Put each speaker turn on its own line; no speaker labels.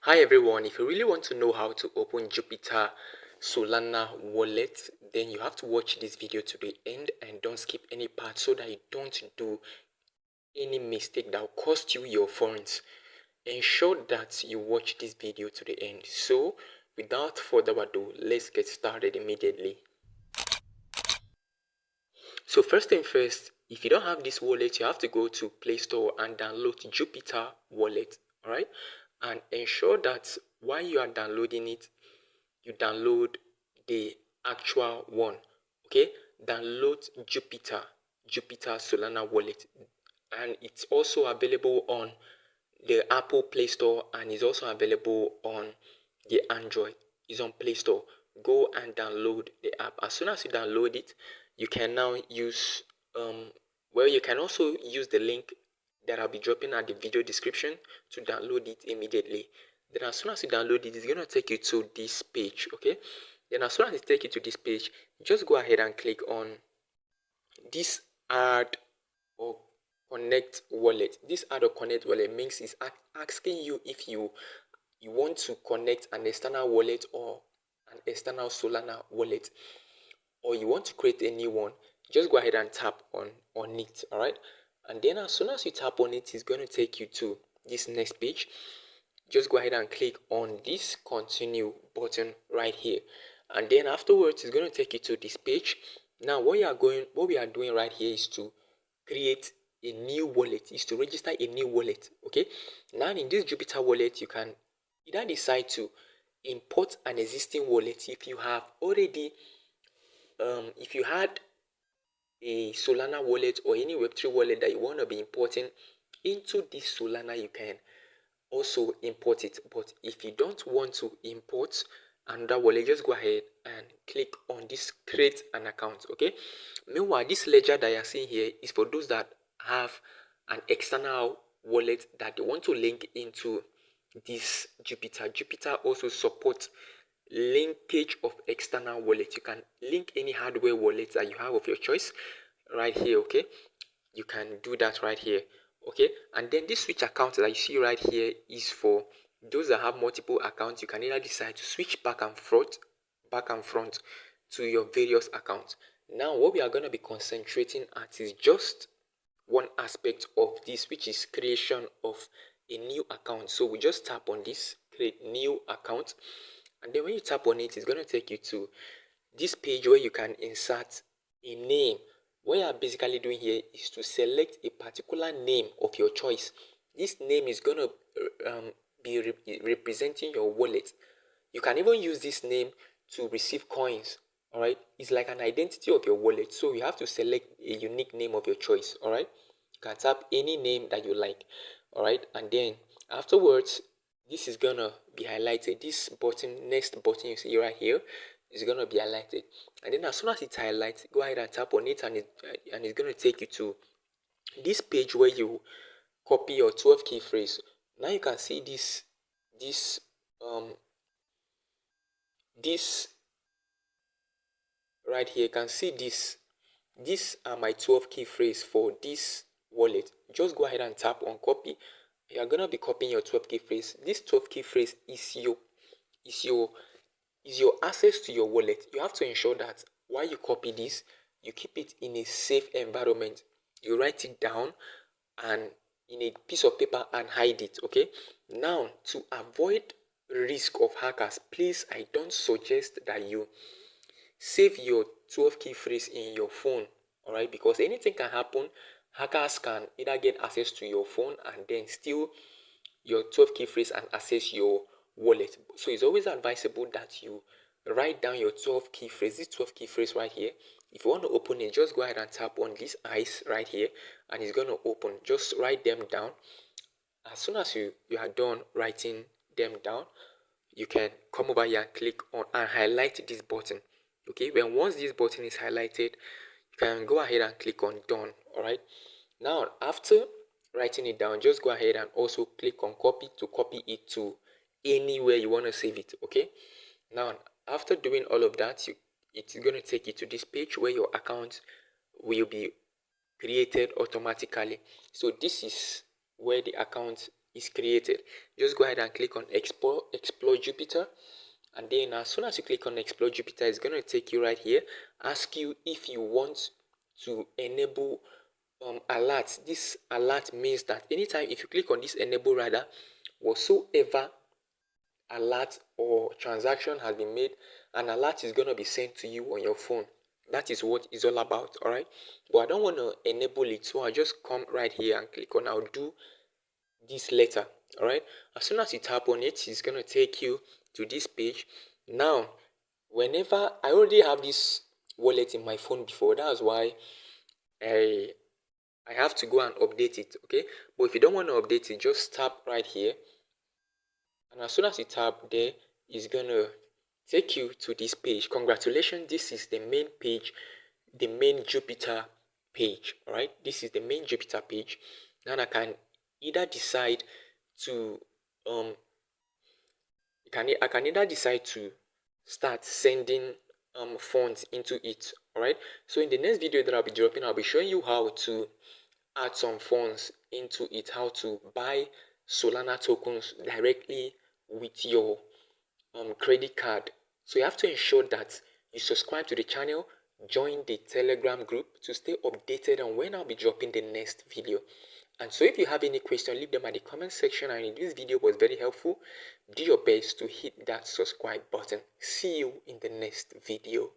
Hi everyone, if you really want to know how to open Jupiter Solana Wallet, then you have to watch this video to the end and don't skip any part so that you don't do any mistake that will cost you your funds. Ensure that you watch this video to the end. So without further ado, let's get started immediately. So first thing first, if you don't have this wallet, you have to go to Play Store and download Jupiter Wallet, alright? And ensure that while you are downloading it, you download the actual one, okay? Download Jupiter Solana Wallet, and it's also available on the Apple Play Store and is also available on the Android. It's on Play Store. Go and download the app. As soon as you download it, you can now use you can also use the link that I'll be dropping at the video description to download it immediately. Then as soon as you download it, it's going to take you to this page, okay? Then as soon as it takes you to this page, just go ahead and click on this add or connect wallet. This add or connect wallet means it's asking you if you want to connect an external wallet or an external Solana wallet, or you want to create a new one. Just go ahead and tap on it, all right? And then as soon as you tap on it, it's going to take you to this next page. Just go ahead and click on this continue button right here, and then afterwards it's going to take you to this page. Now what we are doing right here is to create a new wallet, is to register a new wallet, okay? Now in this Jupiter wallet, you can either decide to import an existing wallet. If you have already if you had a Solana wallet or any Web3 wallet that you want to be importing into this Solana, you can also import it. But if you don't want to import another wallet, just go ahead and click on this create an account, okay? Meanwhile, this ledger that you're seeing here is for those that have an external wallet that they want to link into this Jupiter. Jupiter also supports linkage of external wallet. You can link any hardware wallet that you have of your choice right here, okay? You can do that right here, okay? And then this switch account that you see right here is for those that have multiple accounts. You can either decide to switch back and front to your various accounts. Now what we are going to be concentrating at is just one aspect of this, which is creation of a new account. So we just tap on this create new account, and then when you tap on it, it's going to take you to this page where you can insert a name. What you are basically doing here is to select a particular name of your choice. This name is going to be representing your wallet. You can even use this name to receive coins, all right? It's like an identity of your wallet, so you have to select a unique name of your choice, all right? You can tap any name that you like, all right? And then afterwards, this is gonna be highlighted. This button, next button you see right here, is gonna be highlighted. And then as soon as it's highlighted, go ahead and tap on it, and it's gonna take you to this page where you copy your 12 key phrase. Now you can see this right here. You can see these are my 12 key phrase for this wallet. Just go ahead and tap on copy. You are gonna be copying your 12 key phrase. This 12 key phrase is your access to your wallet. You have to ensure that while you copy this, you keep it in a safe environment. You write it down and in a piece of paper and hide it, okay? Now, to avoid risk of hackers, please, I don't suggest that you save your 12 key phrase in your phone, all right? Because anything can happen. Hackers can either get access to your phone and then steal your 12 key phrase and access your wallet. So it's always advisable that you write down your 12 key phrase, this 12 key phrase right here. If you want to open it, just go ahead and tap on these eyes right here and it's going to open. Just write them down. As soon as you are done writing them down, you can come over here and click on and highlight this button, okay? Once this button is highlighted, you can go ahead and click on done, all right? Now after writing it down, just go ahead and also click on copy to copy it to anywhere you want to save it, okay? Now after doing all of that, it's going to take you to this page where your account will be created automatically. So this is where the account is created. Just go ahead and click on explore Jupiter, and then as soon as you click on explore Jupiter, it's going to take you right here, ask you if you want to enable alert. This alert means that anytime if you click on this enable rider, whatsoever alert or transaction has been made, an alert is going to be sent to you on your phone. That is what it's all about. All right, but I don't want to enable it, so I just come right here and click on I'll do this later. All right, as soon as you tap on it, it's going to take you to this page. Now whenever I already have this wallet in my phone before, that's why I have to go and update it. Okay, but if you don't want to update it, just tap right here, and as soon as you tap there, it's gonna take you to this page. Congratulations, this is the main page, the main Jupiter page. All right, this is the main Jupiter page. Now I can either decide to I can either decide to start sending funds into it. All right, so in the next video that I'll be dropping, I'll be showing you how to add some funds into it, how to buy Solana tokens directly with your credit card. So you have to ensure that you subscribe to the channel, join the Telegram group to stay updated on when I'll be dropping the next video. And so if you have any question, leave them at the comment section. And if this video was very helpful, do your best to hit that subscribe button. See you in the next video.